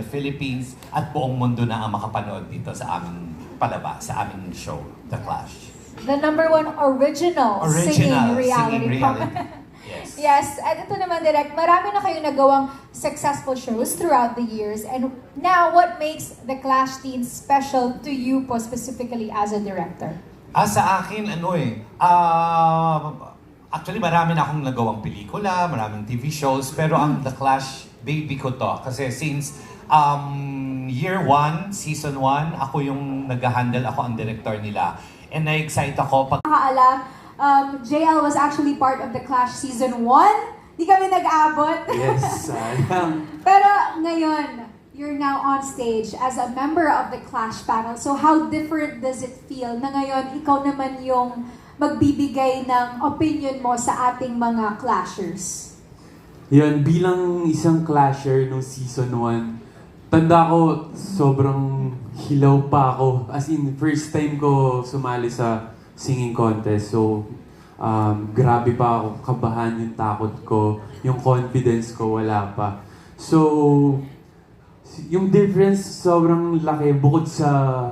Philippines at buong mundo na ang makapanood dito sa aming palabas, sa aming show, The Clash. The #1 original singing reality. Yes. Yes, at ito naman, Direk, marami na kayong nagawang successful shows throughout the years. And now, what makes The Clash Teens special to you po specifically as a director? Sa akin, actually marami na akong nagawang pelikula, maraming TV shows, pero ang The Clash, baby ko to. Kasi since year 1, season 1, ako yung nag-handle, ako ang director nila. And na-excite ako pag Nakakaalam, JL was actually part of The Clash season 1. Di kami nag-abot. Yes, sayang. Pero ngayon, you're now on stage as a member of the Clash panel. So how different does it feel na ngayon ikaw naman yung magbibigay ng opinion mo sa ating mga Clashers? Yun, bilang isang clasher nung season 1, tanda ko sobrang hilaw pa ako. As in, first time ko sumali sa singing contest. So, grabe pa ako. Kabahan yung takot ko. Yung confidence ko, wala pa. So, yung difference sobrang laki bukod sa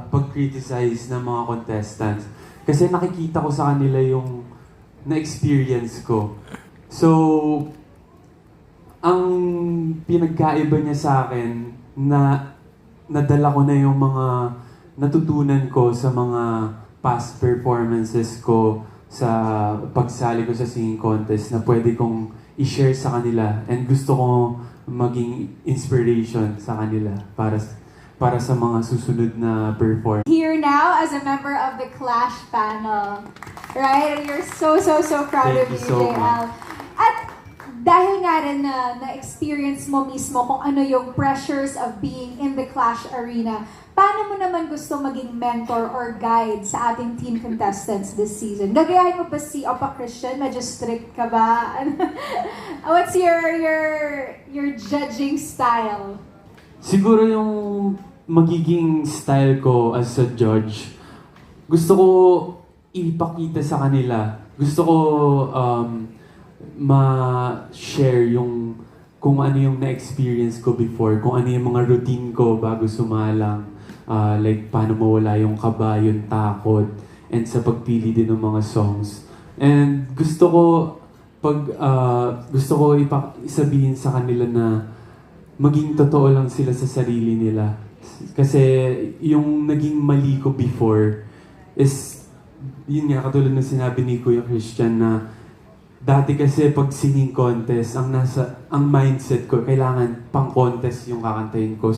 pag-criticize ng mga contestants. Kasi nakikita ko sa kanila yung na-experience ko. So, ang pinagkaiba niya sa akin na nadala ko na yung mga natutunan ko sa mga past performances ko sa pagsali ko sa singing contest na pwede kong i-share sa kanila, and gusto ko maging inspiration sa kanila para sa mga susunod na performance. Here now as a member of the Clash panel. Right? And you're so proud Thank of you you, so JL. much. At dahil nga rin na-experience mo mismo kung ano yung pressures of being in the Clash arena, paano mo naman gusto maging mentor or guide sa ating teen contestants this season? Gagayahin mo ba si Opa Christian? Medyo strict ka ba? What's your judging style? Siguro yung magiging style ko as a judge, gusto ko ipakita sa kanila. Gusto ko ma-share yung kung ano yung na-experience ko before, kung ano yung mga routine ko bago sumalang, like paano mawala yung kaba, yung takot, and sa pagpili din ng mga songs. And gusto ko sabihin sa kanila na maging totoo lang sila sa sarili nila. Kasi yung naging mali ko before is, yun nga, katulad na sinabi ni Kuya Christian na dati kasi pag singing contest, ang mindset ko, kailangan pang contest yung kakantahin ko.